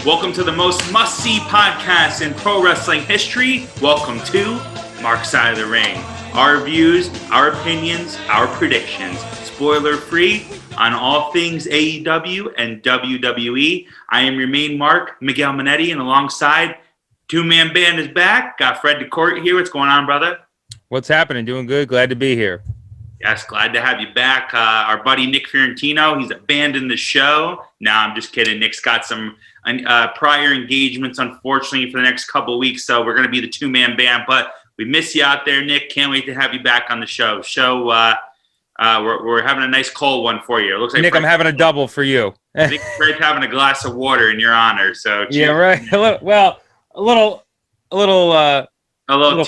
Welcome to the most must-see podcast in pro wrestling history. Welcome to Mark's Side of the Ring. Our views, our opinions, our predictions. Spoiler-free on all things AEW and WWE. I am your main Mark, Miguel Minetti, and alongside two-man band is back. Got Fred DeCourt here. What's going on, brother? What's happening? Doing good. Glad to be here. Yes, glad to have you back. Our buddy Nick Fiorentino, he's abandoned the show. No, I'm just kidding. Nick's got some prior engagements, unfortunately, for the next couple of weeks, so we're going to be the two-man band. But we miss you out there, Nick. Can't wait to have you back on the show. We're having a nice cold one for you. It looks like Nick, I'm having a double for you. I think Fred's having a glass of water in your honor. So yeah, right. A little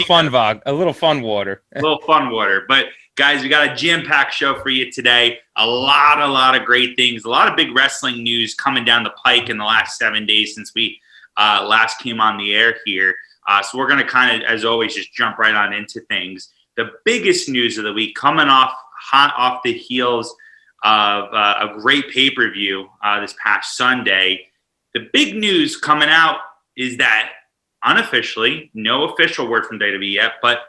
fun water. A little fun water. But guys, we got a jam-packed show for you today. A lot of great things. A lot of big wrestling news coming down the pike in the last 7 days since we last came on the air here. So we're going to kind of, as always, just jump right on into things. The biggest news of the week coming hot off the heels of a great pay-per-view this past Sunday. The big news coming out is that unofficially, no official word from WWE yet, but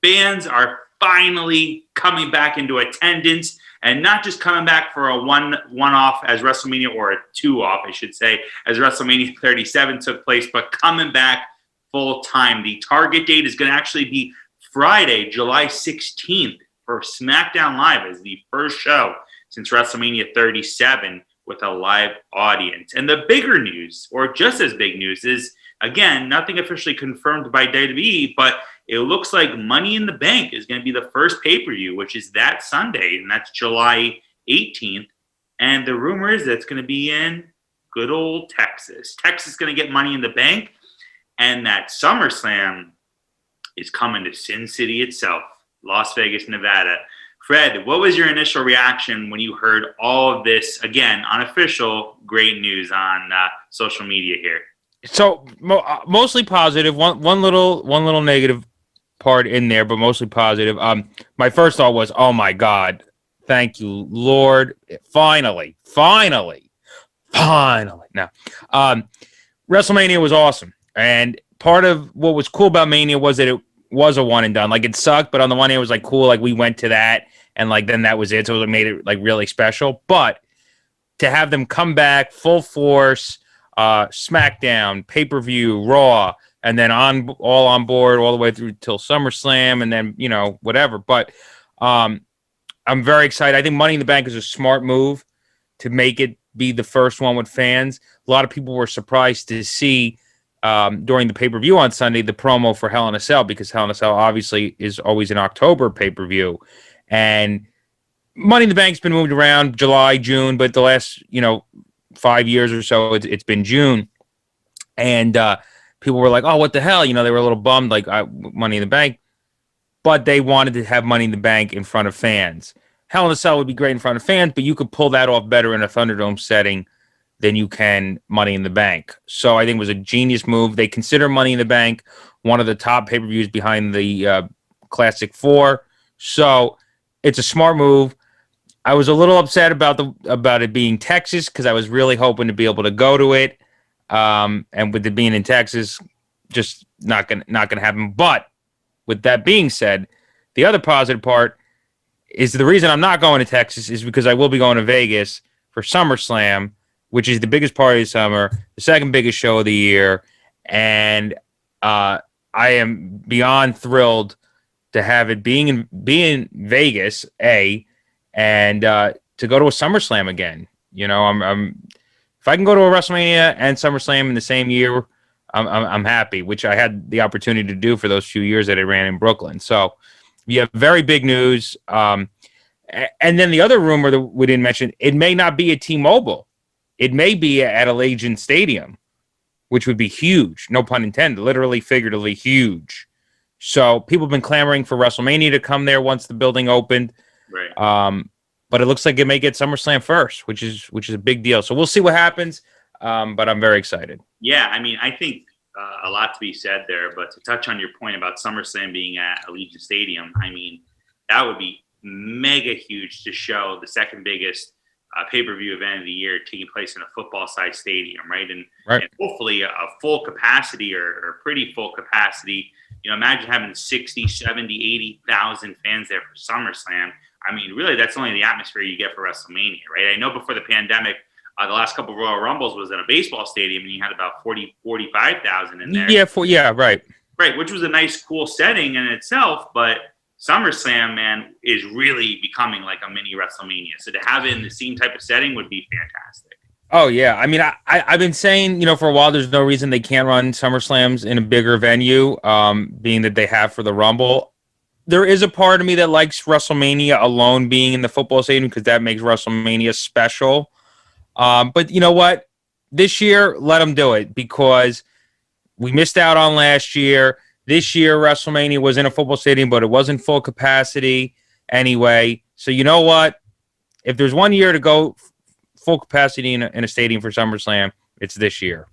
fans are finally coming back into attendance, and not just coming back for a one-off as WrestleMania, or a two-off, I should say, as WrestleMania 37 took place, but coming back full-time. The target date is going to actually be Friday, July 16th for SmackDown Live as the first show since WrestleMania 37 with a live audience. And the bigger news, or just as big news, is, again, nothing officially confirmed by WWE, but it looks like Money in the Bank is going to be the first pay-per-view, which is that Sunday, and that's July 18th. And the rumor is that it's going to be in good old Texas. Texas is going to get Money in the Bank, and that SummerSlam is coming to Sin City itself, Las Vegas, Nevada. Fred, what was your initial reaction when you heard all of this, again, unofficial, great news on social media here? So mostly positive. One little negative part in there, but mostly positive. My first thought was, oh my God, thank you, Lord, finally. Now, WrestleMania was awesome, and part of what was cool about Mania was that it was a one and done. Like, it sucked, but on the one hand, it was like cool. Like, we went to that, and like then that was it. So it made it like really special. But to have them come back full force, SmackDown, pay-per-view, Raw, and then all on board all the way through till SummerSlam, and then, whatever. But I'm very excited. I think Money in the Bank is a smart move to make it be the first one with fans. A lot of people were surprised to see during the pay-per-view on Sunday the promo for Hell in a Cell, because Hell in a Cell obviously is always an October pay-per-view. And Money in the Bank's been moved around July, June, but the last, 5 years or so, it's been June. And people were like, oh, what the hell? They were a little bummed, like Money in the Bank. But they wanted to have Money in the Bank in front of fans. Hell in a Cell would be great in front of fans, but you could pull that off better in a Thunderdome setting than you can Money in the Bank. So I think it was a genius move. They consider Money in the Bank one of the top pay-per-views behind the Classic 4. So it's a smart move. I was a little upset about it being Texas, because I was really hoping to be able to go to it. And with it being in Texas, just not gonna happen. But with that being said, the other positive part is the reason I'm not going to Texas is because I will be going to Vegas for SummerSlam, which is the biggest party of summer, the second biggest show of the year, and I am beyond thrilled to have it be in Vegas, and to go to a SummerSlam again. I'm if I can go to a WrestleMania and SummerSlam in the same year, I'm happy, which I had the opportunity to do for those few years that I ran in Brooklyn. So, yeah, very big news. And then the other rumor that we didn't mention, it may not be at T-Mobile. It may be at Allegiant Stadium, which would be huge. No pun intended, literally, figuratively huge. So people have been clamoring for WrestleMania to come there once the building opened. Right. But it looks like it may get SummerSlam first, which is a big deal. So we'll see what happens. But I'm very excited. Yeah, I think a lot to be said there. But to touch on your point about SummerSlam being at Allegiant Stadium, that would be mega huge to show the second biggest pay-per-view event of the year taking place in a football-sized stadium, right? And Right. hopefully a full capacity or pretty full capacity. Imagine having 60, 70, 80,000 fans there for SummerSlam. I mean, really, that's only the atmosphere you get for WrestleMania, right? I know before the pandemic, the last couple of Royal Rumbles was in a baseball stadium, and you had about 40, 45,000 in there. Yeah, right. Right, which was a nice, cool setting in itself, but SummerSlam, man, is really becoming like a mini WrestleMania. So to have it in the same type of setting would be fantastic. Oh yeah, I mean, I've been saying, for a while, there's no reason they can't run SummerSlams in a bigger venue, being that they have for the Rumble. There is a part of me that likes WrestleMania alone being in the football stadium because that makes WrestleMania special. But you know what? This year, let them do it because we missed out on last year. This year, WrestleMania was in a football stadium, but it wasn't full capacity anyway. So you know what? If there's one year to go full capacity in a stadium for SummerSlam, it's this year.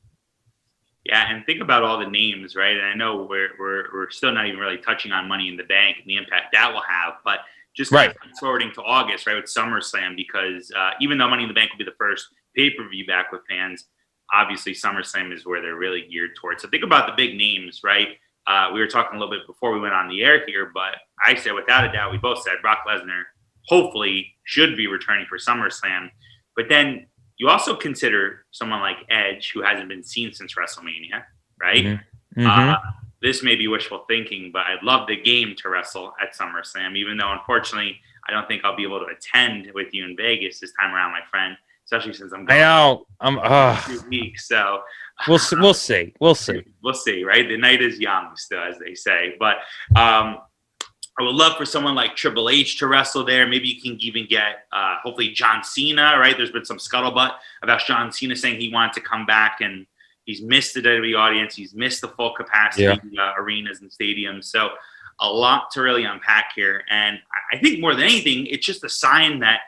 Yeah, and think about all the names, right? And I know we're still not even really touching on Money in the Bank and the impact that will have, but just kind of forwarding to August, right, with SummerSlam, because even though Money in the Bank will be the first pay-per-view back with fans, obviously SummerSlam is where they're really geared towards. So think about the big names, right? We were talking a little bit before we went on the air here, but I said without a doubt, we both said Brock Lesnar hopefully should be returning for SummerSlam. But then you also consider someone like Edge, who hasn't been seen since WrestleMania, right? Mm-hmm. Mm-hmm. This may be wishful thinking, but I'd love the game to wrestle at SummerSlam, even though, unfortunately, I don't think I'll be able to attend with you in Vegas this time around, my friend, especially since I'm going I know. in 2 weeks. So we'll see. We'll see, right? The night is young still, as they say. But I would love for someone like Triple H to wrestle there. Maybe you can even get, hopefully, John Cena, right? There's been some scuttlebutt about John Cena saying he wanted to come back, and he's missed the WWE audience. He's missed the full capacity arenas and stadiums. So a lot to really unpack here. And I think more than anything, it's just a sign that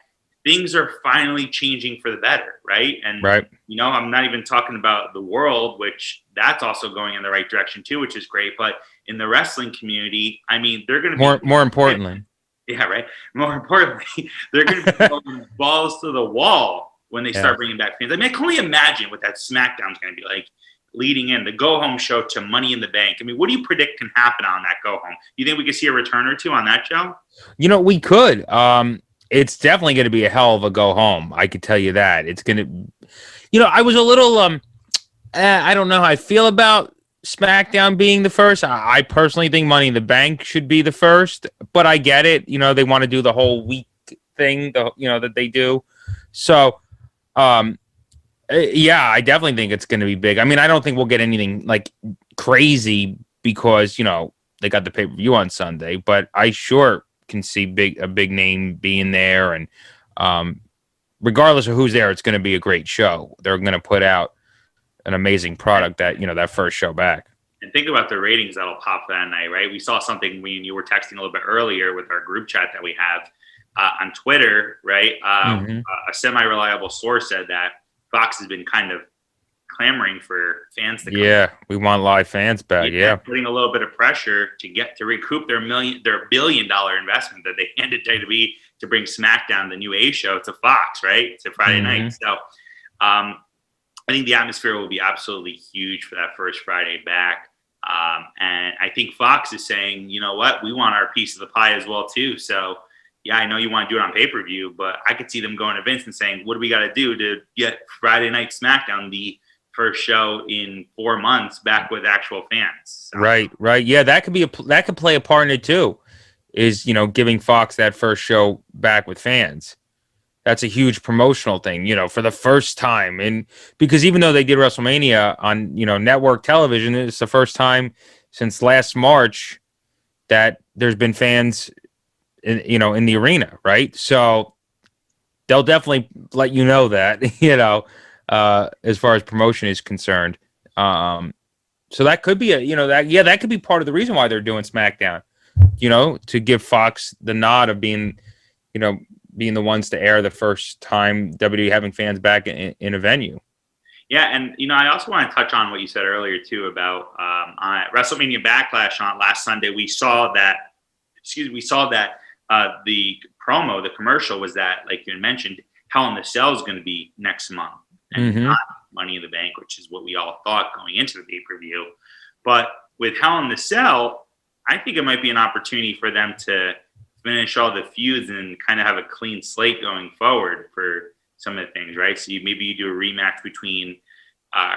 things are finally changing for the better, right? And, I'm not even talking about the world, which that's also going in the right direction too, which is great. But in the wrestling community, I mean, they're going to be more importantly. Yeah, right. More importantly, they're going to be going balls to the wall when they start bringing back fans. I mean, I can only imagine what that SmackDown's going to be like leading in the go-home show to Money in the Bank. I mean, what do you predict can happen on that go-home? You think we could see a return or two on that show? We could. It's definitely going to be a hell of a go-home. I could tell you that. It's going to, I was a little, I don't know how I feel about SmackDown being the first. I personally think Money in the Bank should be the first, but I get it. They want to do the whole week thing, that they do. So, yeah, I definitely think it's going to be big. I mean, I don't think we'll get anything like crazy because, they got the pay-per-view on Sunday, but I sure can see a big name being there. And regardless of who's there, it's going to be a great show. They're going to put out an amazing product that first show back. And think about the ratings that'll pop that night, right? We saw something when you were texting a little bit earlier with our group chat that we have on Twitter, right? A semi-reliable source said that Fox has been kind of clamoring for fans to come. Yeah, we want live fans back. Yeah, putting a little bit of pressure to recoup their $1 billion investment that they handed WWE to bring SmackDown, the new A show, to Fox, right? To Friday night. So, I think the atmosphere will be absolutely huge for that first Friday back. And I think Fox is saying, you know what, we want our piece of the pie as well too. So, yeah, I know you want to do it on pay-per-view, but I could see them going to Vince and saying, what do we got to do to get Friday Night SmackDown the first show in 4 months back with actual fans? So. Right. Yeah, that could play a part in it too. Is giving Fox that first show back with fans. That's a huge promotional thing, for the first time, and because even though they did WrestleMania on network television, it's the first time since last March that there's been fans in the arena, right? So they'll definitely let you know that, as far as promotion is concerned. So that could be that could be part of the reason why they're doing SmackDown, to give Fox the nod of being the ones to air the first time WWE having fans back in a venue. Yeah, and I also want to touch on what you said earlier too about on WrestleMania Backlash on last Sunday. We saw that the promo, the commercial was that, like you had mentioned, Hell in the Cell is going to be next month, and not Money in the Bank, which is what we all thought going into the pay-per-view. But with Hell in the Cell, I think it might be an opportunity for them to finish all the feuds and kind of have a clean slate going forward for some of the things, right? So maybe you do a rematch between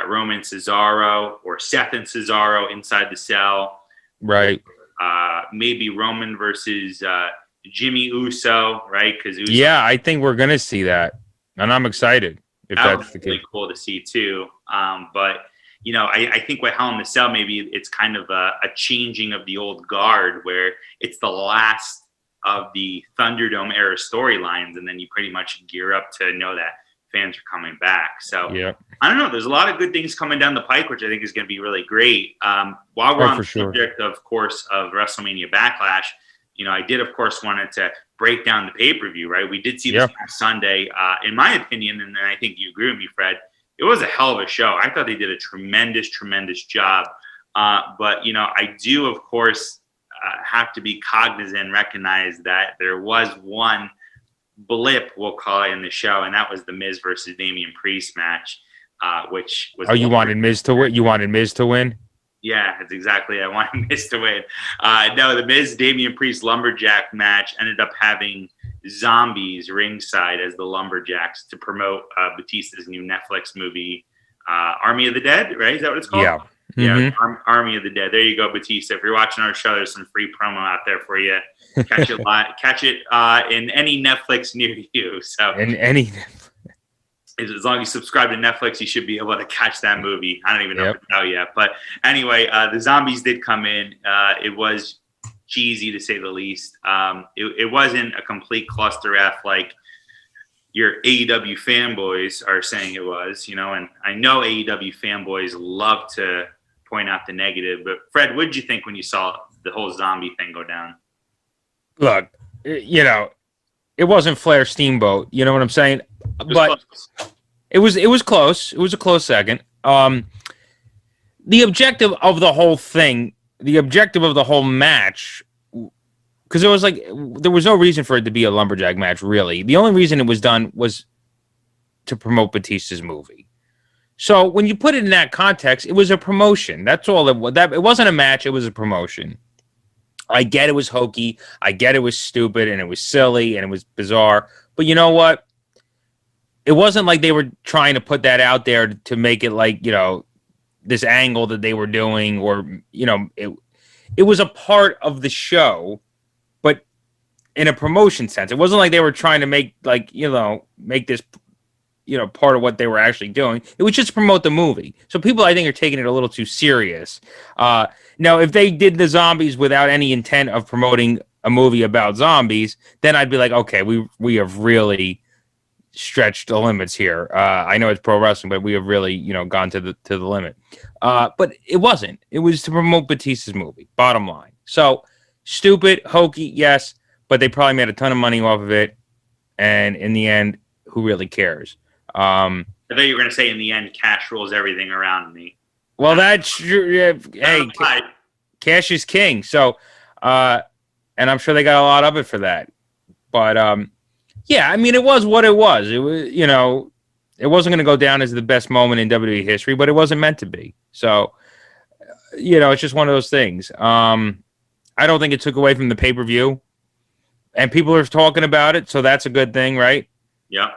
Roman Cesaro or Seth and Cesaro inside the Cell. Right. Maybe Roman versus Jimmy Uso, right? Because yeah, I think we're gonna see that, and I'm excited if that that's the would case. be really cool to see too. But I think with Hell in the Cell, maybe it's kind of a changing of the old guard, where it's the last of the Thunderdome era storylines, and then you pretty much gear up to know that fans are coming back. So yeah, I don't know. There's a lot of good things coming down the pike, which I think is going to be really great. While we're on the subject, of course, of WrestleMania Backlash, I did, of course, wanted to break down the pay-per-view, right? We did see this past Sunday. In my opinion, and I think you agree with me, Fred, it was a hell of a show. I thought they did a tremendous, tremendous job. But, I do, of course, have to be cognizant and recognize that there was one blip, we'll call it, in the show, and that was the Miz versus Damien Priest match, which was... Oh, you wanted Miz to win? You wanted Miz to win? Yeah, that's exactly. I wanted Miz to win. No, the Miz Damien Priest lumberjack match ended up having zombies ringside as the lumberjacks to promote Batista's new Netflix movie, Army of the Dead, right? Is that what it's called? Yeah. Yeah, Army of the Dead. There you go, Batista. If you're watching our show, there's some free promo out there for you. Catch it in any Netflix near you. So in any... as long as you subscribe to Netflix, you should be able to catch that movie. I don't even know if it's out yet. But anyway, the zombies did come in. It was cheesy, to say the least. It wasn't a complete cluster F like your AEW fanboys are saying it was, and I know AEW fanboys love to point out the negative. But Fred, what did you think when you saw the whole zombie thing go down? Look, it wasn't Flair Steamboat. You know what I'm saying? But it was close. It was a close second. The objective of the whole thing, the objective of the whole match, because it was like there was no reason for it to be a lumberjack match, really. The only reason it was done was to promote Batista's movie. So when you put it in that context, it was a promotion. That's all it was. It wasn't a match. It was a promotion. I get it was hokey. I get it was stupid and it was silly and it was bizarre. But you know what? It wasn't like they were trying to put that out there to make it like, this angle that they were doing, or, it was a part of the show, but in a promotion sense. It wasn't like they were trying to make make this, part of what they were actually doing. It was just to promote the movie. So people, I think, are taking it a little too serious. Now, if they did the zombies without any intent of promoting a movie about zombies, then I'd be like, okay, we have really stretched the limits here. I know it's pro wrestling, but we have really, gone to the limit. But it wasn't. It was to promote Batista's movie, bottom line. So, stupid, hokey, yes, but they probably made a ton of money off of it. And in the end, who really cares? I thought you were going to say in the end, cash rules everything around me. Well, that's true. Hey, cash is king. So, and I'm sure they got a lot of it for that. But, yeah, I mean, it was what it was. It was, it wasn't going to go down as the best moment in WWE history, but it wasn't meant to be. So, it's just one of those things. I don't think it took away from the pay-per-view. And people are talking about it, so that's a good thing, right? Yeah.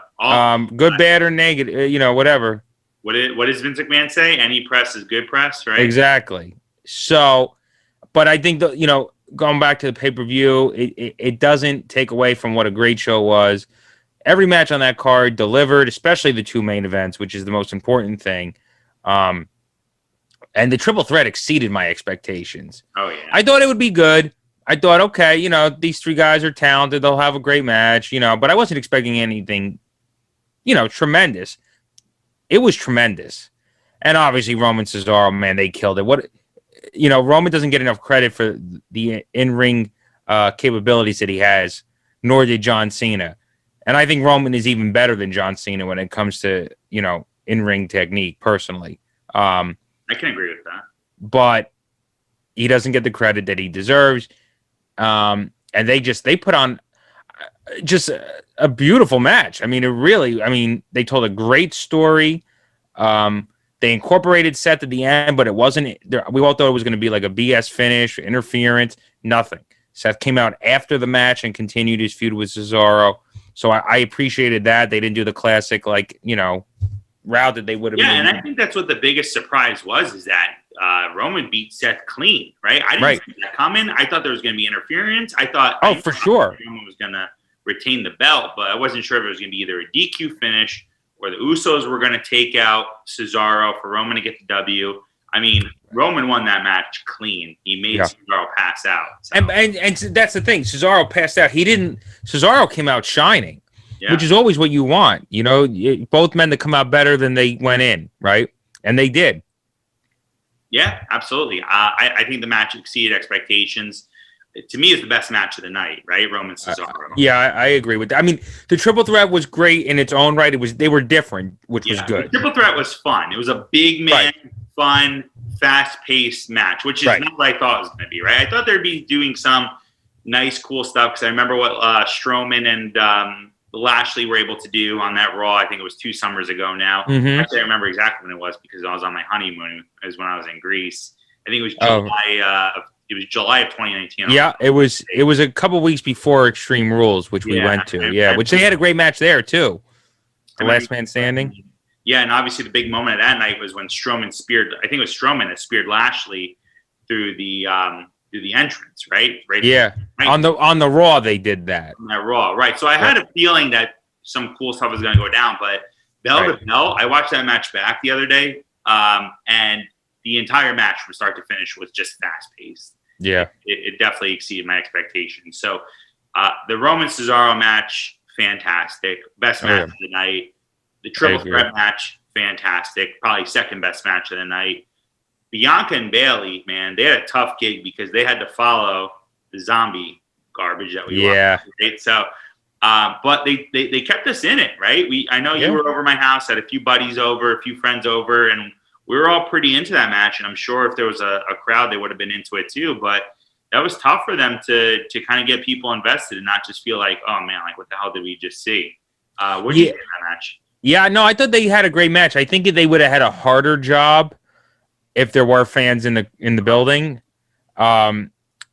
Good, bad, or negative, whatever. What does Vince McMahon say? Any press is good press, right? Exactly. So, but I think going back to the pay-per-view, it doesn't take away from what a great show was. Every match on that card delivered, especially the two main events, which is the most important thing. And the triple threat exceeded my expectations. Oh, yeah. I thought it would be good. I thought, okay, these three guys are talented. They'll have a great match, but I wasn't expecting anything, tremendous. It was tremendous. And obviously Roman Cesaro, man, they killed it. Roman doesn't get enough credit for the in-ring capabilities that he has, nor did John Cena. And I think Roman is even better than John Cena when it comes to, in-ring technique, personally. I can agree with that. But he doesn't get the credit that he deserves. And they put on, just a beautiful match. I mean, they told a great story. They incorporated Seth at the end, but it wasn't. We all thought it was going to be like a BS finish, interference, nothing. Seth came out after the match and continued his feud with Cesaro. So I appreciated that. They didn't do the classic, route that they would have. Yeah, and I think that's what the biggest surprise was, is that Roman beat Seth clean, right? I didn't see that coming. I thought there was going to be interference. I thought for sure Roman was going to retain the belt, but I wasn't sure if it was going to be either a DQ finish or the Usos were going to take out Cesaro for Roman to get the W. I mean, Roman won that match clean. He made Cesaro pass out. So. And that's the thing. Cesaro passed out. Cesaro came out shining, which is always what you want. You know, both men to come out better than they went in, right? And they did. Yeah, absolutely. I think the match exceeded expectations. To me, it's the best match of the night, right? Roman Cesaro. I agree with that. I mean, the triple threat was great in its own right. They were different, which was good. The triple threat was fun. It was a big man, fun, fast-paced match, which is not what I thought it was going to be, right? I thought they'd be doing some nice, cool stuff, because I remember what Strowman and Lashley were able to do on that Raw. I think it was 2 summers ago now. Mm-hmm. Actually, I remember exactly when it was, because I was on my honeymoon. It was when I was in Greece. I think it was July. It was July of 2019. Yeah, it was a couple weeks before Extreme Rules, which we went to. Which they had a great match there too. The Last Man Standing. Yeah, and obviously the big moment of that night was when Strowman speared. I think it was Strowman that speared Lashley through the entrance, right? Yeah. Right. On the Raw they did that. On that Raw, right? So I had a feeling that some cool stuff was going to go down, but bell to bell, I watched that match back the other day, and the entire match from start to finish was just fast paced. Yeah, it definitely exceeded my expectations. So the Roman Cesaro match, fantastic, best match of the night. The triple threat match, fantastic, probably second best match of the night. Bianca and Bayley, man, they had a tough gig because they had to follow the zombie garbage that we watched. Right? So, but they kept us in it, right? I know you were over my house, had a few buddies over, a few friends over, and we were all pretty into that match, and I'm sure if there was a crowd, they would have been into it too. But that was tough for them to kind of get people invested and not just feel like, oh man, like what the hell did we just see? What did you think of that match? Yeah, no, I thought they had a great match. I think they would have had a harder job if there were fans in the building.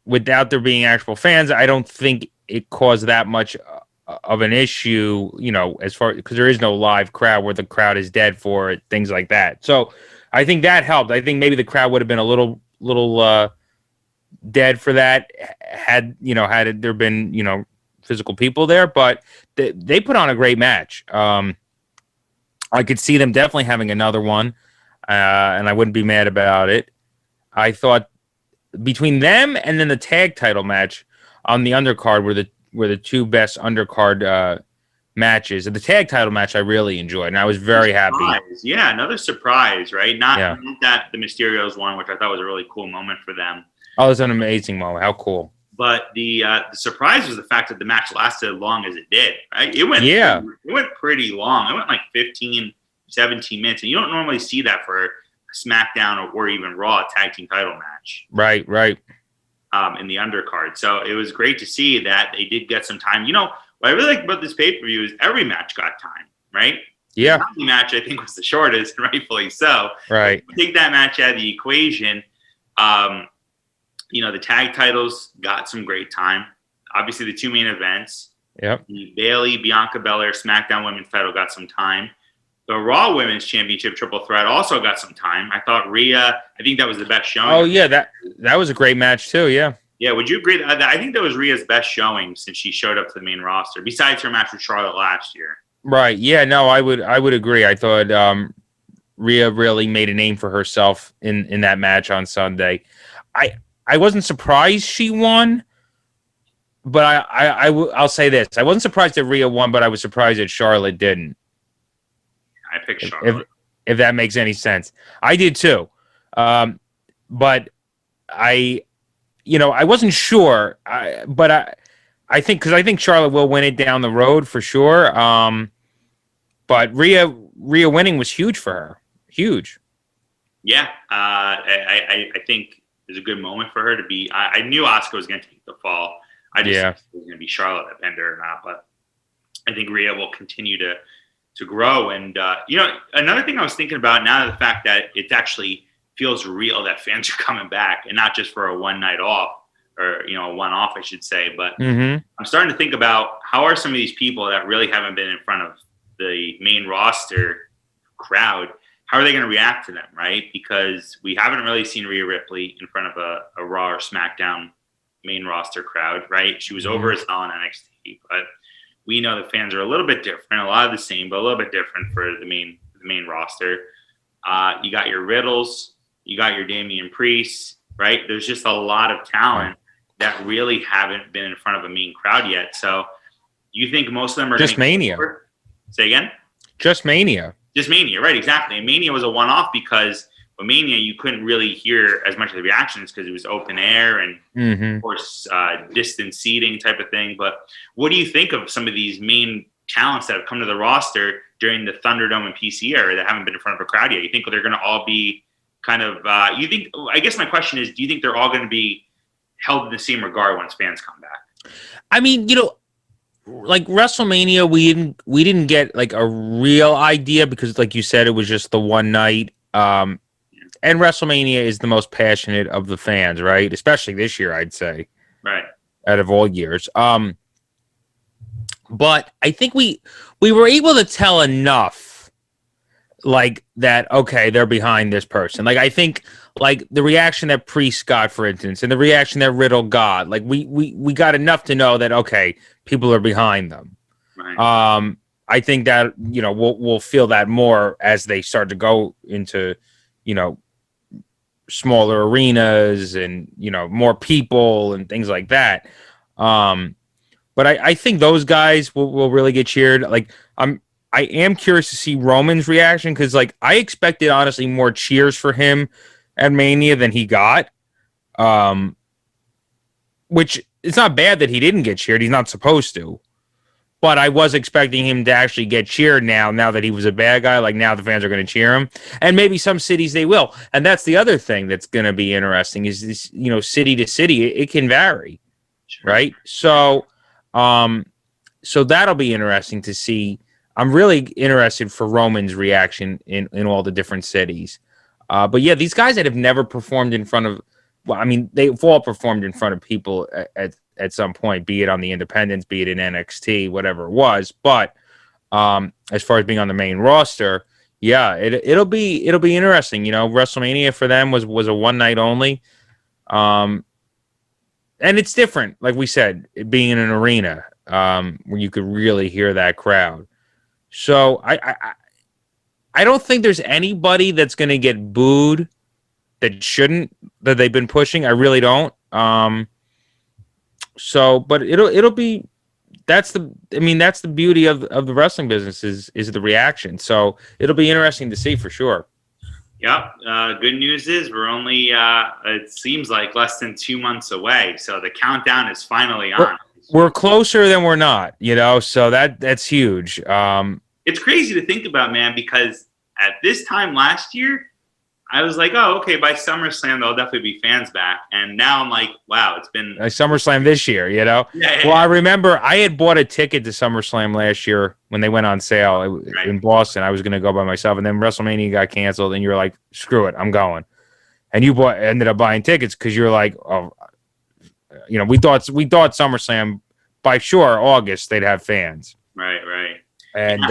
Without there being actual fans, I don't think it caused that much of an issue, you know, as far because there is no live crowd where the crowd is dead for it, things like that. So I think that helped. I think maybe the crowd would have been a little dead for that had there been physical people there, but they put on a great match. I could see them definitely having another one, and I wouldn't be mad about it. I thought between them and then the tag title match on the undercard were the two best undercard matches. And the tag title match I really enjoyed, and I was very happy. Yeah, another surprise, right? Not that the Mysterios won, which I thought was a really cool moment for them. Oh, it was an amazing moment. How cool. But the surprise was the fact that the match lasted as long as it did, right? It went pretty long. It went like 15, 17 minutes. And you don't normally see that for a SmackDown or even Raw tag team title match. Right. In the undercard. So it was great to see that they did get some time. You know, what I really like about this pay-per-view is every match got time, right? Yeah. The match, I think, was the shortest, rightfully so. Right. Take that match out of the equation. The tag titles got some great time. Obviously, the two main events. Yep. The Bayley, Bianca Belair, SmackDown Women's title got some time. The Raw Women's Championship triple threat also got some time. I thought Rhea, I think that was the best showing. Oh, yeah, that was a great match, too, yeah. Yeah, would you agree? I think that was Rhea's best showing since she showed up to the main roster, besides her match with Charlotte last year. Right, yeah, no, I would agree. I thought Rhea really made a name for herself in that match on Sunday. I wasn't surprised she won, but I'll say this. I wasn't surprised that Rhea won, but I was surprised that Charlotte didn't. I picked Charlotte. If that makes any sense. I did too. But I wasn't sure. But I think Charlotte will win it down the road for sure. But Rhea winning was huge for her. Huge. Yeah. I think it was a good moment for her to be. I knew Asuka was going to take the fall. I just think it was going to be Charlotte that pinned her or not, but I think Rhea will continue to grow. And, another thing I was thinking about now, the fact that it actually feels real that fans are coming back and not just for a one night off or, a one-off, I should say. But I'm starting to think about how are some of these people that really haven't been in front of the main roster crowd, how are they going to react to them, right? Because we haven't really seen Rhea Ripley in front of a Raw or SmackDown main roster crowd, right? She was over as hell on NXT, but we know the fans are a little bit different, a lot of the same, but a little bit different for the main roster. You got your Riddles, you got your Damien Priest, right? There's just a lot of talent that really haven't been in front of a main crowd yet. So you think most of them are just Mania? Say again? Just Mania. Just Mania, right? Exactly. And Mania was a one-off because with Mania you couldn't really hear as much of the reactions because it was open air and of course distance seating type of thing. But what do you think of some of these main talents that have come to the roster during the Thunderdome and PC era that haven't been in front of a crowd yet? You think they're going to all be kind of I guess my question is, do you think they're all going to be held in the same regard once fans come back? I mean, like WrestleMania, we didn't get like a real idea because, like you said, it was just the one night. And WrestleMania is the most passionate of the fans, right? Especially this year, I'd say, right, out of all years. But I think we were able to tell enough, like that. Okay, they're behind this person. Like I think, like the reaction that Priest got, for instance, and the reaction that Riddle got, like we got enough to know that okay, people are behind them. right. I think that we'll feel that more as they start to go into smaller arenas and more people and things like that. But I think those guys will really get cheered. Like I am curious to see Roman's reaction because like I expected honestly more cheers for him at Mania than he got. Which it's not bad that he didn't get cheered. He's not supposed to. But I was expecting him to actually get cheered now that he was a bad guy. Like now the fans are going to cheer him. And maybe some cities they will. And that's the other thing that's going to be interesting is this, city to city, it can vary. Sure. Right? So so that'll be interesting to see. I'm really interested for Roman's reaction in all the different cities. But yeah, these guys that have never performed in front of, well, I mean, they've all performed in front of people at some point, be it on the independents, be it in NXT, whatever it was. But as far as being on the main roster, yeah, it'll be interesting. WrestleMania for them was a one night only. And it's different, like we said, it being in an arena where you could really hear that crowd. So I don't think there's anybody that's going to get booed that they've been pushing. I really don't. So, but it'll be. That's the beauty of the wrestling business is the reaction. So it'll be interesting to see for sure. Yep. Good news is we're only, it seems like less than 2 months away. So the countdown is finally on. We're closer than we're not, so that's huge. It's crazy to think about, man, because at this time last year, I was like, oh, okay, by SummerSlam, there'll definitely be fans back. And now I'm like, wow, it's been SummerSlam this year, Yeah. Well, I remember I had bought a ticket to SummerSlam last year when they went on sale in Boston. I was going to go by myself, and then WrestleMania got canceled, and you were like, screw it, I'm going. And you ended up buying tickets because you're like, oh, we thought SummerSlam by sure August they'd have fans. Right. And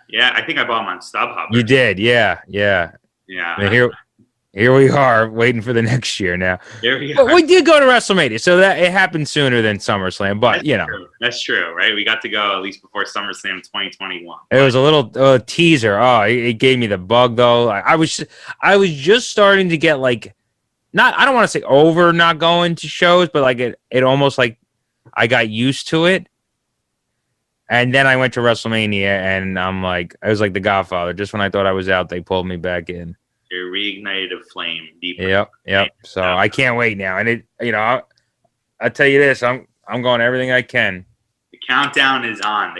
yeah, I think I bought them on StubHub. You did, yeah. And here we are waiting for the next year now. There we But are. we did go to WrestleMania, so that it happened sooner than SummerSlam. But That's true, right? We got to go at least before SummerSlam 2021. It was a little teaser. Oh, it gave me the bug though. I was just starting to get like, I don't want to say over not going to shows, but like it almost like I got used to it. And then I went to WrestleMania, and I'm like, I was like the Godfather. Just when I thought I was out, they pulled me back in. It reignited a flame deeper. Yep. So I can't wait now. And I'll tell you this, I'm going everything I can. The countdown is on.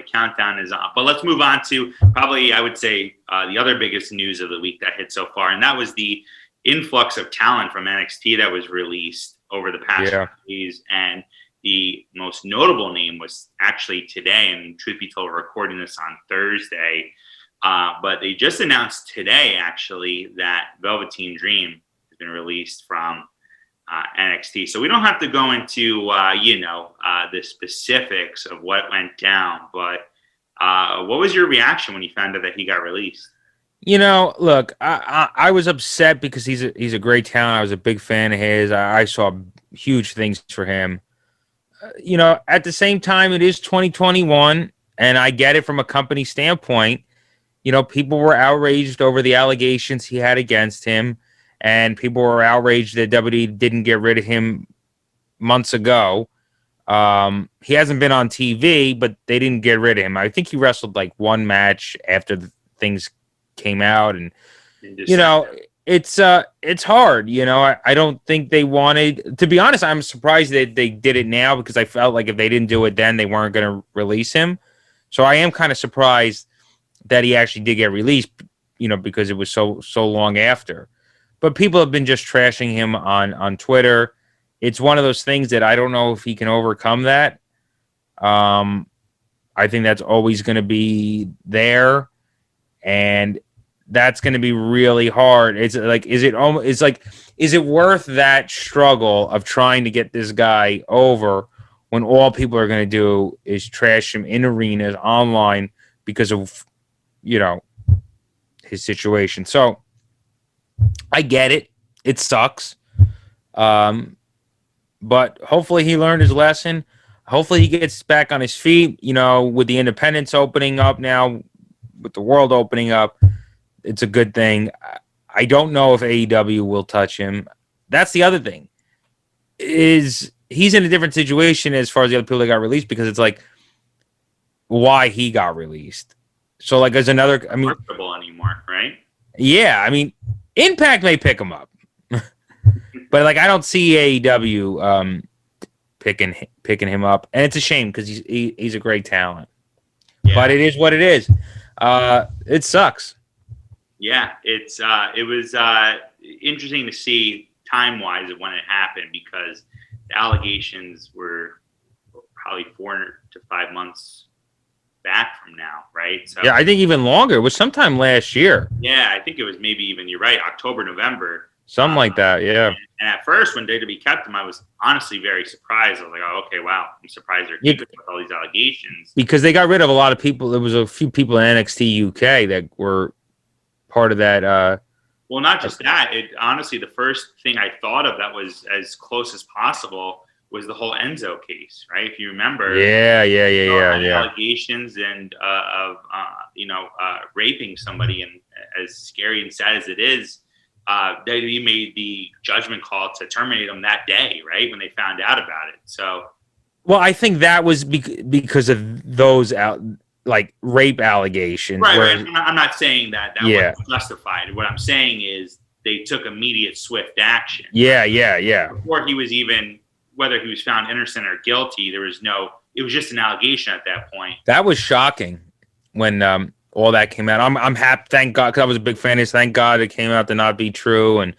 But let's move on to probably, I would say, the other biggest news of the week that hit so far, and that was the influx of talent from NXT that was released over the past few days. And the most notable name was actually today, and truth be told, we're recording this on Thursday, but they just announced today, actually, that Velveteen Dream has been released from NXT. So we don't have to go into, the specifics of what went down, but what was your reaction when you found out that he got released? Look, I was upset because he's a great talent. I was a big fan of his. I saw huge things for him. At the same time, it is 2021, and I get it from a company standpoint. People were outraged over the allegations he had against him, and people were outraged that WWE didn't get rid of him months ago. He hasn't been on TV, but they didn't get rid of him. I think he wrestled like one match after things came out, and it's hard. I don't think they wanted, to be honest. I'm surprised that they did it now, because I felt like if they didn't do it then, they weren't going to release him. So I am kind of surprised that he actually did get released, because it was so long after. But people have been just trashing him on Twitter. It's one of those things that I don't know if he can overcome that. I think that's always going to be there, and that's going to be really hard. Is it worth that struggle of trying to get this guy over when all people are going to do is trash him in arenas, online, because of his situation? So I get it. It sucks. But hopefully he learned his lesson. Hopefully he gets back on his feet, with the independents opening up now, with the world opening up. It's a good thing. I don't know if AEW will touch him. That's the other thing. Is he's in a different situation as far as the other people that got released, because it's like why he got released. So like there's another, marketable anymore, right? Yeah, Impact may pick him up. But like I don't see AEW picking him up, and it's a shame because he's a great talent. Yeah. But it is what it is. It sucks. Yeah, it was interesting to see time-wise of when it happened, because the allegations were probably 4 to 5 months back from now, right? So yeah, I think even longer. It was sometime last year. Yeah, I think it was maybe even, you're right, October, November. Something like that, yeah. And at first, when WWE kept him, I was honestly very surprised. I was like, oh, okay, wow. I'm surprised they're keeping with all these allegations. Because they got rid of a lot of people. There was a few people in NXT UK that were part of that. Well, not just that. Honestly, the first thing I thought of that was as close as possible was the whole Enzo case, right? If you remember. Yeah. Allegations and of raping somebody, and as scary and sad as it is, WWE made the judgment call to terminate him that day, right, when they found out about it. So, well, I think that was because of those rape allegations. Right. I'm not saying that was justified. What I'm saying is they took immediate, swift action. Yeah. Before he was even, whether he was found innocent or guilty, it was just an allegation at that point. That was shocking when all that came out. I'm happy, thank God, because I was a big fan of this. Thank God it came out to not be true, and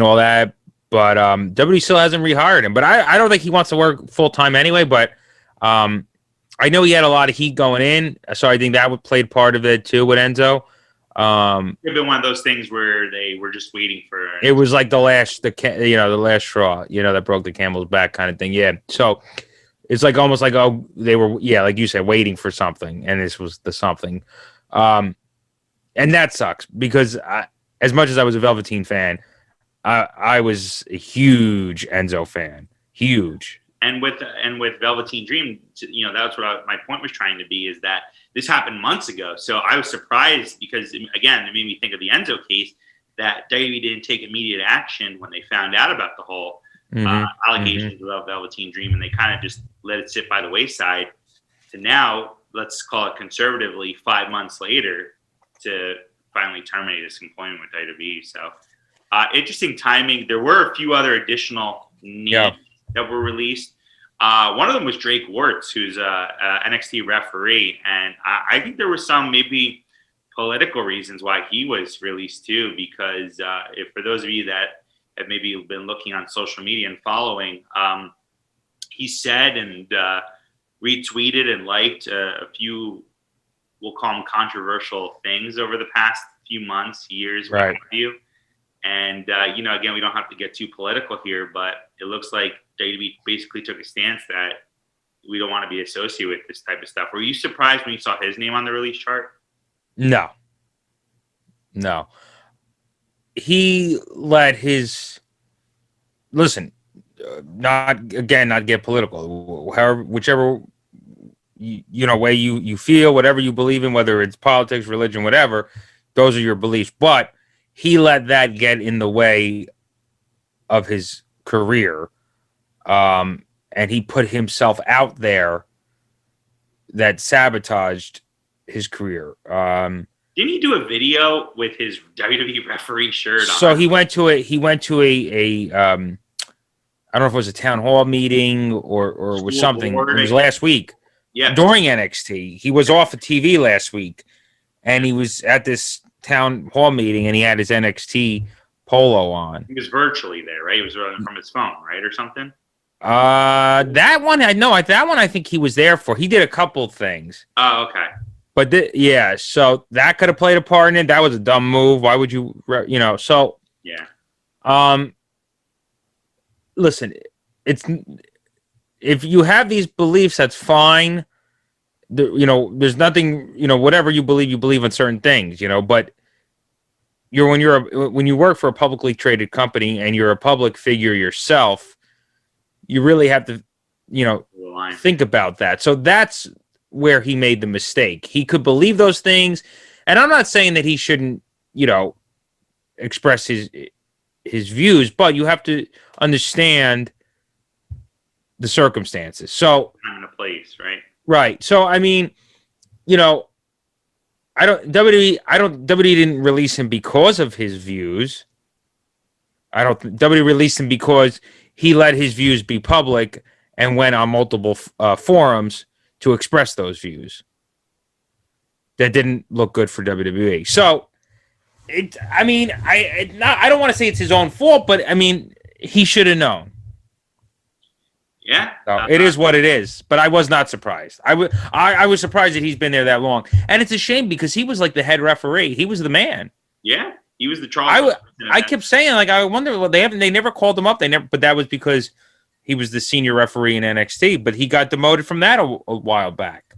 all that. But WWE still hasn't rehired him. But I don't think he wants to work full time anyway. But I know he had a lot of heat going in, so I think that played part of it too with Enzo. It'd been one of those things where they were just waiting for. It was like the last straw, that broke the camel's back kind of thing. Yeah. So it's like almost like, oh, they were, like you said, waiting for something, and this was the something. And that sucks because as much as I was a Velveteen fan, I was a huge Enzo fan. Huge. And with Velveteen Dream, that's what my point was trying to be, is that this happened months ago. So I was surprised because, again, it made me think of the Enzo case, that WWE didn't take immediate action when they found out about the whole allegations about Velveteen Dream, and they kind of just let it sit by the wayside. To now, let's call it conservatively, 5 months later, to finally terminate his employment with WWE. So interesting timing. There were a few other additional news that were released. One of them was Drake Wirtz, who's a NXT referee, and I think there were some maybe political reasons why he was released too, because if for those of you that have maybe been looking on social media and following, he said and retweeted and liked a few, we'll call them controversial things over the past few months, years, what have you. And, again, we don't have to get too political here, but it looks like WWE basically took a stance that we don't want to be associated with this type of stuff. Were you surprised when you saw his name on the release chart? No. He let listen, not get political. However, whichever way you feel, whatever you believe in, whether it's politics, religion, whatever, those are your beliefs. But he let that get in the way of his career, and he put himself out there that sabotaged his career. Didn't he do a video with his WWE referee shirt on? So he went to a I don't know if it was a town hall meeting or was something. It was last week. Yeah. During NXT. He was off of TV last week, and he was at this town hall meeting, and he had his NXT polo on. He was virtually there, right? He was running from his phone, right, or something? That one I think he was there for. He did a couple things. Oh, okay. But so that could have played a part in it. That was a dumb move. Why would you, so. Yeah. Listen, if you have these beliefs, that's fine. There's nothing, whatever you believe in certain things, but when you work for a publicly traded company and you're a public figure yourself, you really have to, think about that. So that's where he made the mistake. He could believe those things, and I'm not saying that he shouldn't, express his views, but you have to understand the circumstances. So time and a place, right? Right. So I mean, WWE didn't release him because of his views. WWE released him because he let his views be public and went on multiple forums to express those views. That didn't look good for WWE. So I don't want to say it's his own fault, but I mean, he should have known. Yeah. So it is what it is, but I was not surprised. I was surprised that he's been there that long. And it's a shame because he was like the head referee. He was the man. Yeah. He was the Charles. I kept saying, like, I wonder, well, they never called him up. But that was because he was the senior referee in NXT, but he got demoted from that a while back.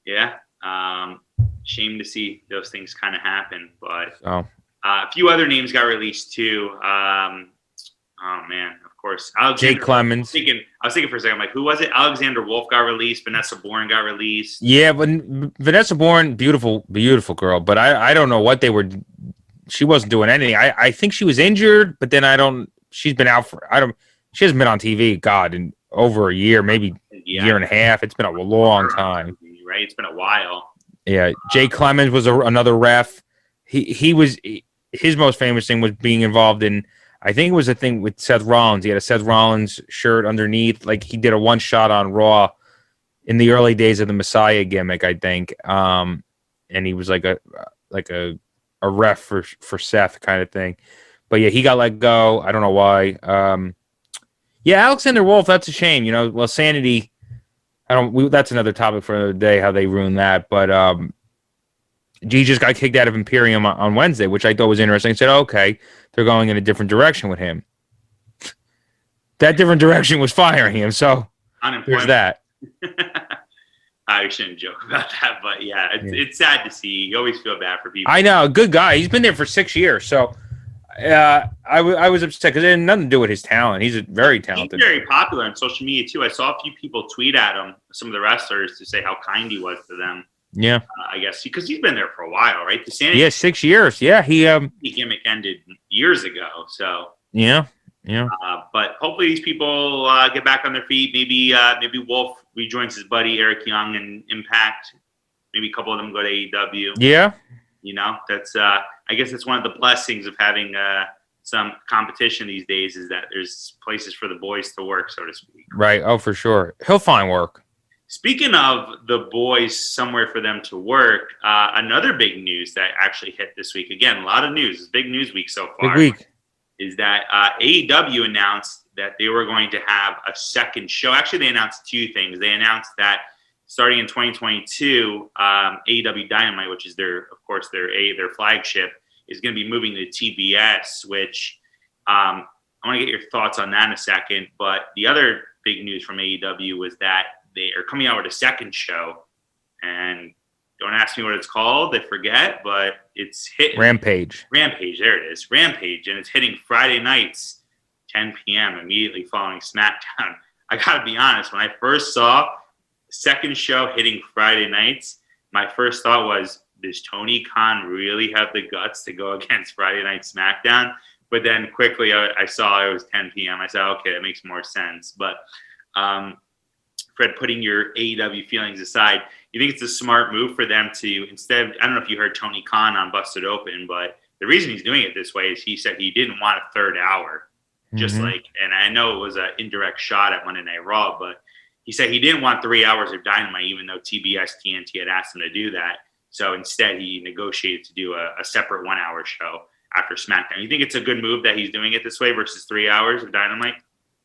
Yeah. Shame to see those things kind of happen, but a few other names got released too. Oh man, of course, Jay Clements. I was thinking for a second, I'm like, who was it? Alexander Wolf got released. Vanessa Bourne got released. Yeah, but Vanessa Bourne, beautiful girl. But I don't know what they were. She wasn't doing anything. I think she was injured, but then she's been out she hasn't been on TV, God, in over a year, maybe a year and a half. It's been a long time. Right, it's been a while. Yeah, Jay Clements was another ref. His most famous thing was being involved in, I think it was a thing with Seth Rollins. He had a Seth Rollins shirt underneath. Like, he did a one shot on Raw in the early days of the Messiah gimmick, I think. And he was like a ref for Seth kind of thing. But yeah, he got let go. I don't know why. Yeah, Alexander Wolf, that's a shame. Well, Sanity, that's another topic for another day, how they ruined that. But G just got kicked out of Imperium on Wednesday, which I thought was interesting. I said, okay, they're going in a different direction with him. That different direction was firing him. So there's that. I shouldn't joke about that, but yeah, it's sad to see. You always feel bad for people. I know, good guy. He's been there for 6 years. So I was upset because it had nothing to do with his talent. He's very talented. He's very popular on social media too. I saw a few people tweet at him, some of the wrestlers, to say how kind he was to them. Yeah, I guess because he's been there for a while, right? The Sanity 6 years. Yeah, he gimmick ended years ago. So yeah. But hopefully these people get back on their feet. Maybe Wolf rejoins his buddy Eric Young in Impact. Maybe a couple of them go to AEW. Yeah. That's I guess that's one of the blessings of having some competition these days, is that there's places for the boys to work, so to speak. Right. Oh, for sure. He'll find work. Speaking of the boys, somewhere for them to work, another big news that actually hit this week. Again, a lot of news. It's a big news week so far. Big week. Is that AEW announced that they were going to have a second show. Actually, they announced two things. They announced that starting in 2022, AEW Dynamite, which is their flagship, is going to be moving to TBS, which I want to get your thoughts on that in a second. But the other big news from AEW was that they are coming out with a second show, and don't ask me what it's called. I forget, but it's hitting Rampage. Rampage, there it is. Rampage, and it's hitting Friday nights, 10 p.m. immediately following SmackDown. I gotta be honest, when I first saw the second show hitting Friday nights, my first thought was, does Tony Khan really have the guts to go against Friday Night SmackDown? But then quickly I saw it was 10 p.m. I said, okay, that makes more sense. But Fred, putting your AEW feelings aside, you think it's a smart move for them to, instead of, I don't know if you heard Tony Khan on Busted Open, but the reason he's doing it this way is he said he didn't want a third hour. Just like, and I know it was an indirect shot at Monday Night Raw, but he said he didn't want 3 hours of Dynamite, even though TBS TNT had asked him to do that. So instead, he negotiated to do a separate 1 hour show after SmackDown. You think it's a good move that he's doing it this way versus 3 hours of Dynamite?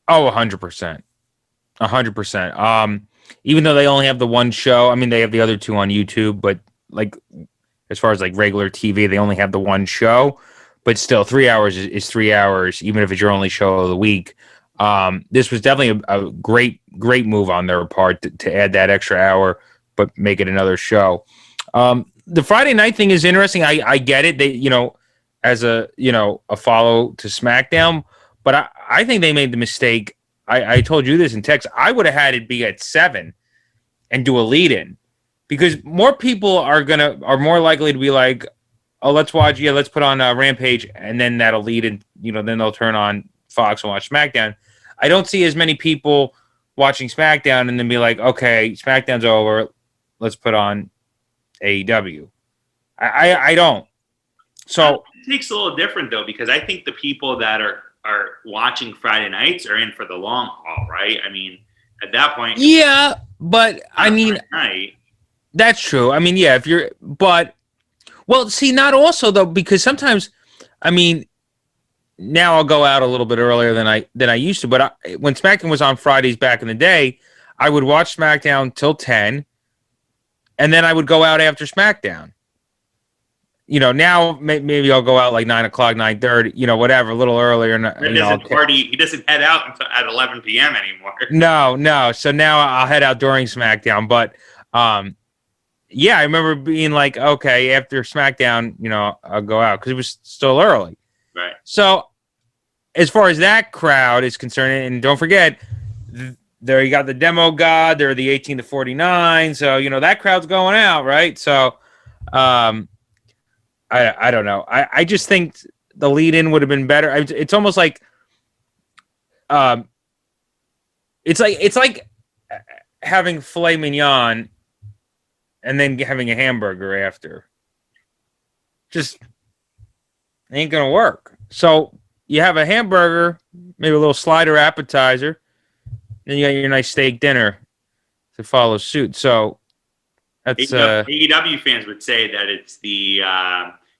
Oh, 100%. 100%. Even though they only have the one show, I mean, they have the other two on YouTube, but like, as far as like regular TV, they only have the one show. But still, 3 hours is 3 hours, even if it's your only show of the week. This was definitely a great move on their part to add that extra hour, but make it another show. The Friday night thing is interesting. I get it. They, as a follow to SmackDown, but I think they made the mistake. I told you this in text. I would have had it be at 7 and do a lead-in, because more people are more likely to be like, oh, let's put on Rampage, and then that'll lead in, then they'll turn on Fox and watch SmackDown. I don't see as many people watching SmackDown and then be like, okay, SmackDown's over, let's put on AEW. I don't. So it takes a little different though, because I think the people that are watching Friday nights are in for the long haul, right? I mean, at that point, yeah, but I mean, that's true. I mean, yeah, well, see, not also though, because sometimes, I mean, now I'll go out a little bit earlier than I used to. But when SmackDown was on Fridays back in the day, I would watch SmackDown till 10, and then I would go out after SmackDown. Now maybe I'll go out like 9 o'clock, 9:30, whatever, a little earlier. He doesn't head out until at 11 p.m. anymore. No. So now I'll head out during SmackDown, but yeah, I remember being like, okay, after SmackDown, I'll go out because it was still early. Right. So as far as that crowd is concerned, and don't forget, there you got the Demo God, there are the 18 to 49. So, that crowd's going out, right? So I don't know. I just think the lead-in would have been better. It's almost like it's like having filet mignon and then having a hamburger after. Just ain't gonna work. So you have a hamburger, maybe a little slider appetizer, then you got your nice steak dinner to follow suit. So that's AEW fans would say that it's the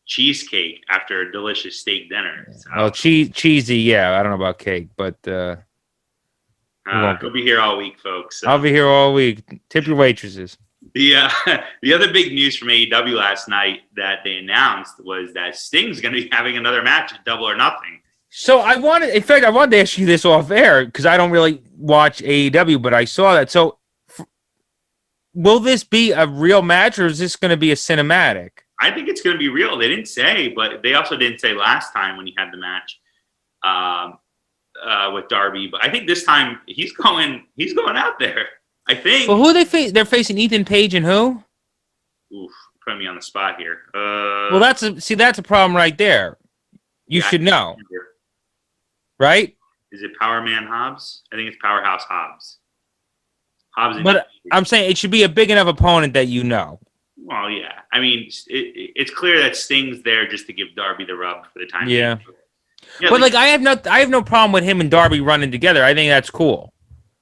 cheesecake after a delicious steak dinner. So. Well, cheesy, yeah. I don't know about cake, but we'll be here all week, folks. So. I'll be here all week. Tip your waitresses. The other big news from AEW last night that they announced was that Sting's going to be having another match at Double or Nothing. So I wanted to ask you this off air because I don't really watch AEW, but I saw that. So will this be a real match, or is this going to be a cinematic? I think it's going to be real. They didn't say, but they also didn't say last time when he had the match with Darby. But I think this time he's going out there. I think. Well, who are they face? They're facing Ethan Page and who? Oof, putting me on the spot here. Well, that's a problem right there. You should know, right? Is it Power Man Hobbs? I think it's Powerhouse Hobbs. But I'm saying it should be a big enough opponent that you know. Well, yeah. I mean, it's clear that Sting's there just to give Darby the rub for the time. Yeah. But like I have no problem with him and Darby running together. I think that's cool.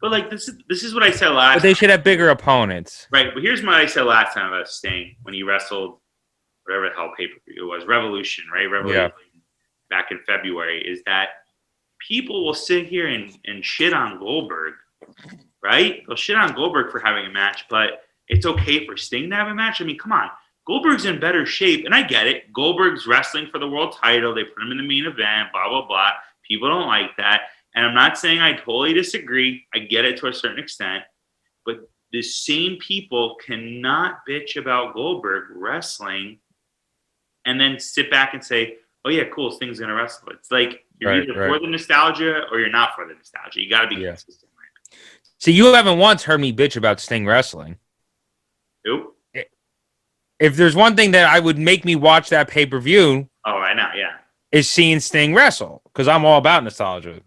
But like this is what I said last. But they should have bigger opponents, right? But here's what I said last time about Sting when he wrestled whatever the hell pay-per-view it was, Revolution, right? Revolution back in February, is that people will sit here and shit on Goldberg, right? They'll shit on Goldberg for having a match, but it's okay for Sting to have a match. I mean, come on. Goldberg's in better shape, and I get it. Goldberg's wrestling for the world title. They put him in the main event, blah, blah, blah. People don't like that. And I'm not saying I totally disagree. I get it to a certain extent. But the same people cannot bitch about Goldberg wrestling and then sit back and say, oh, yeah, cool, Sting's going to wrestle. It's like you're either for the nostalgia or you're not for the nostalgia. You got to be consistent. Right? See, you haven't once heard me bitch about Sting wrestling. Nope. If there's one thing that I would make me watch that pay-per-view, right now, yeah, is seeing Sting wrestle, because I'm all about nostalgia.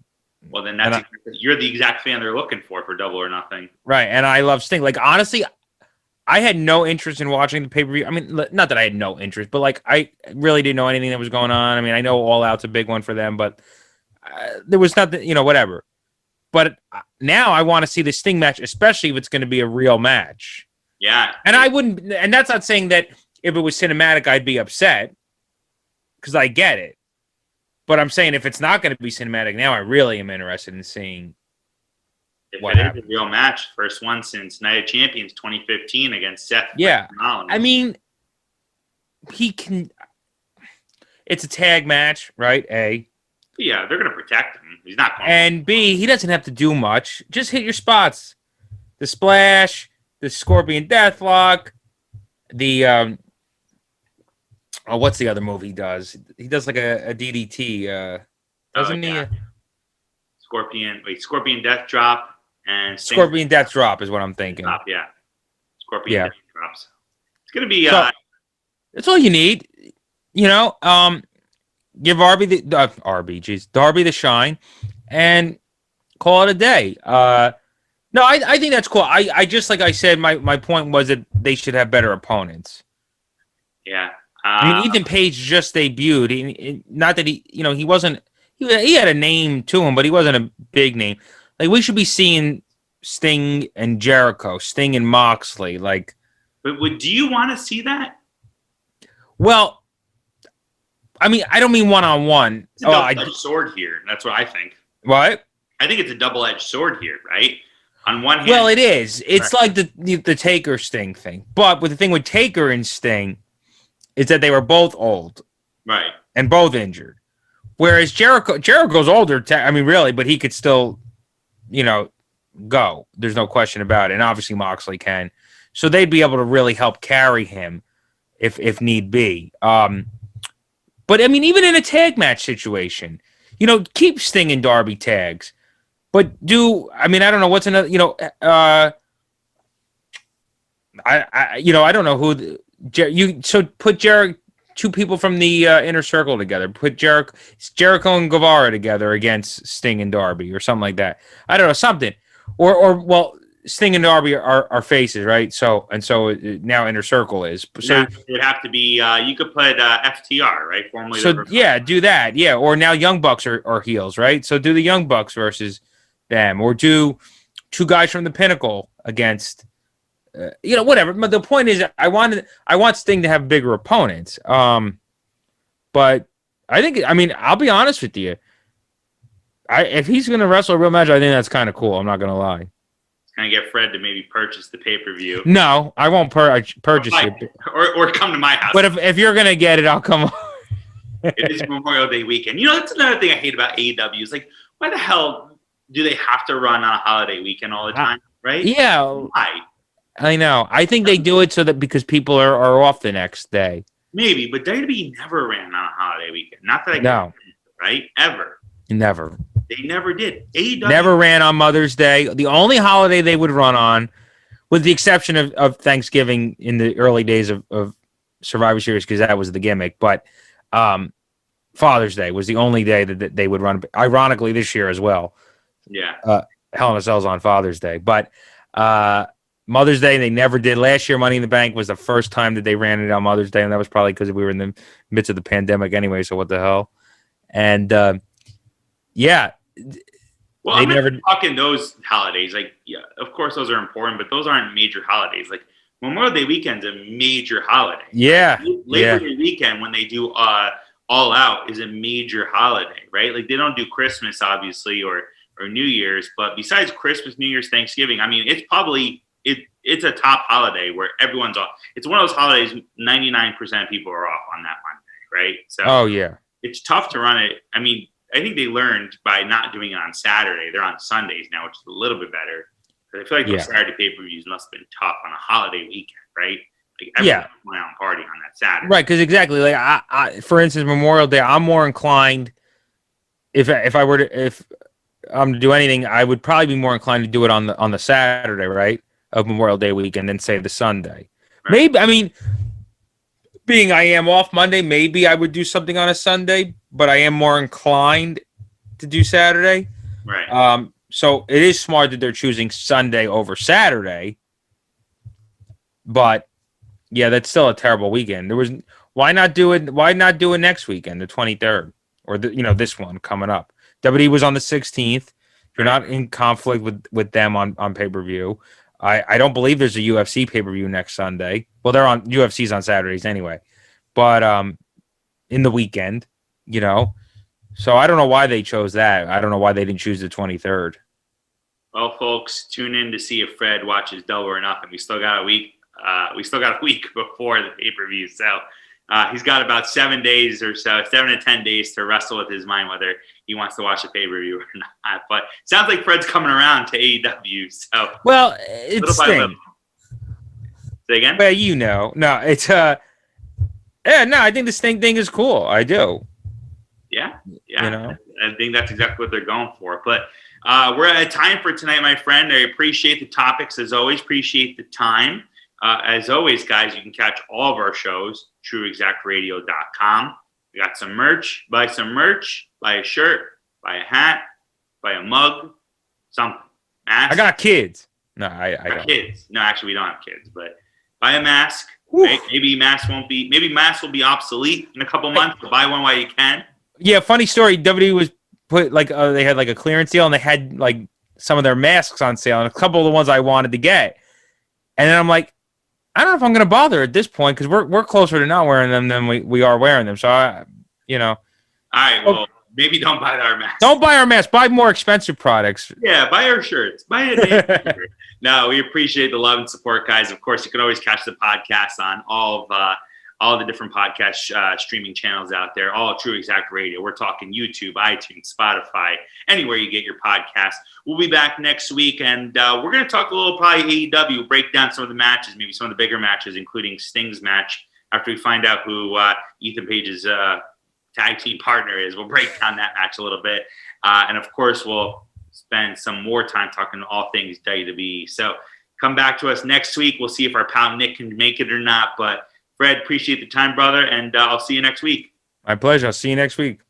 Well, then you're the exact fan they're looking for Double or Nothing. Right, and I love Sting. Like, honestly, I had no interest in watching the pay-per-view. I mean, not that I had no interest, but, like, I really didn't know anything that was going on. I mean, I know All Out's a big one for them, but there was nothing, whatever. But now I want to see the Sting match, especially if it's going to be a real match. Yeah. And I wouldn't, and that's not saying that if it was cinematic, I'd be upset, because I get it. But I'm saying if it's not going to be cinematic now, I really am interested in seeing what happens. Is a real match, first one since Night of Champions 2015 against Seth. Yeah. I mean, he can, it's a tag match, right? A. Yeah, they're going to protect him. He's not going And B, he doesn't have to do much. Just hit your spots. The splash, the Scorpion Deathlock, the what's the other move he does? He does like a DDT. Doesn't he? Scorpion Death Drop and Scorpion Death Drop is what I'm thinking. Yeah, Scorpion Death Drops. It's gonna be. That's all you need. Give Darby the shine, and call it a day. No, I think that's cool. I just, like I said, my point was that they should have better opponents. Yeah. I mean, Ethan Page just debuted. Not that he wasn't. He had a name to him, but he wasn't a big name. Like, we should be seeing Sting and Jericho, Sting and Moxley. Like, but do you want to see that? Well, I mean, I don't mean one-on-one. It's a double-edged sword here. That's what I think. What? I think it's a double-edged sword here, right? On one hand, well, it is. It's like the Taker Sting thing. But with the thing with Taker and Sting is that they were both old, right, and both injured. Whereas Jericho's older. I mean, really, but he could still, go. There's no question about it. And obviously Moxley can, so they'd be able to really help carry him if need be. But I mean, even in a tag match situation, keep Sting and Darby tags. But I don't know what's another, I don't know who so put two people from the inner circle together. Put Jericho and Guevara together against Sting and Darby or something like that. I don't know, something. Or Sting and Darby are faces, right? So now inner circle is. So it would have to be. You could put FTR, right? Formerly. So do that. Yeah, or now Young Bucks are heels, right? So do the Young Bucks versus them, or do two guys from the Pinnacle against, whatever. But the point is, I want Sting to have bigger opponents. But I'll be honest with you. If he's going to wrestle a real match, I think that's kind of cool. I'm not going to lie. Kind of get Fred to maybe purchase the pay-per-view. No, I won't purchase it. Or come to my house. But if you're going to get it, I'll come. It is Memorial Day weekend. That's another thing I hate about AEW. Is like, why the hell do they have to run on a holiday weekend all the time, right? Yeah. Why? I know. I think they do it so that because people are off the next day. Maybe, but WWE never ran on a holiday weekend. Not that I know. Right? Ever. Never. They never did. AEW never ran on Mother's Day. The only holiday they would run on, with the exception of Thanksgiving in the early days of Survivor Series, because that was the gimmick, but Father's Day was the only day that they would run. Ironically, this year as well. Yeah. Hell in a Cell's on Father's Day. But Mother's Day, they never did. Last year, Money in the Bank was the first time that they ran it on Mother's Day, and that was probably because we were in the midst of the pandemic anyway, so what the hell. And, yeah. Well, I'm never talking those holidays. Like, yeah, of course those are important, but those aren't major holidays. Like, Memorial Day weekend's a major holiday. Yeah. Labor Day weekend, when they do All Out is a major holiday, right? Like they don't do Christmas, obviously, or New Year's, but besides Christmas, New Year's, Thanksgiving, I mean, it's probably it's a top holiday where everyone's off. It's one of those holidays 99% of people are off on that Monday, right? So Oh yeah. it's tough to run it. I mean, I think they learned by not doing it on Saturday. They're on Sundays now, which is a little bit better. But I feel like those Saturday pay-per-views must have been tough on a holiday weekend, right? Like everyone went out and party on that Saturday. Right, because exactly, like I, for instance, Memorial Day, I'm more inclined if I'm to do anything, I would probably be more inclined to do it on the Saturday, right, of Memorial Day weekend than say the Sunday. Right. Maybe, I mean, being I am off Monday, maybe I would do something on a Sunday, but I am more inclined to do Saturday. Right. So it is smart that they're choosing Sunday over Saturday, but yeah, that's still a terrible weekend. Why not do it? Why not do it next weekend, the 23rd, or this one coming up? WWE was on the 16th. You're not in conflict with them on pay-per-view. I don't believe there's a UFC pay-per-view next Sunday. Well, they're on UFC's on Saturdays anyway, but in the weekend, So I don't know why they chose that. I don't know why they didn't choose the 23rd. Well, folks, tune in to see if Fred watches Double or Nothing. We still got a week. We still got a week before the pay-per-view, so he's got about 7 days or so, 7 to 10 days to wrestle with his mind whether he wants to watch the pay-per-view or not. But it sounds like Fred's coming around to AEW. So it's Sting. Say again? Well, no, it's no, I think the Sting thing is cool. I do. Yeah. I think that's exactly what they're going for. But we're out of time for tonight, my friend. I appreciate the topics as always. Appreciate the time. As always, guys, you can catch all of our shows, TruExactRadio.com. We got some merch. Buy some merch. Buy a shirt. Buy a hat. Buy a mug. Something. Mask. I got kids. No, I don't. Kids. No, actually, we don't have kids. But buy a mask. Right? Maybe masks will be obsolete in a couple months. But buy one while you can. Yeah, funny story. WWE was put they had like a clearance deal, and they had like some of their masks on sale, and a couple of the ones I wanted to get. And then I'm like, I don't know if I'm going to bother at this point because we're closer to not wearing them than we are wearing them. So All right. Well, maybe don't buy our masks. Don't buy our masks. Buy more expensive products. Yeah, buy our shirts. Buy a shirt. No, we appreciate the love and support, guys. Of course, you can always catch the podcast on all the different podcast streaming channels out there. All TruExact Radio. We're talking YouTube, iTunes, Spotify, anywhere you get your podcast. We'll be back next week, and we're going to talk a little probably AEW, break down some of the matches, maybe some of the bigger matches, including Sting's match. After we find out who Ethan Page's tag team partner is, we'll break down that match a little bit. And, of course, we'll spend some more time talking all things WWE. So come back to us next week. We'll see if our pal Nick can make it or not. But, Fred, appreciate the time, brother, and I'll see you next week. My pleasure. I'll see you next week.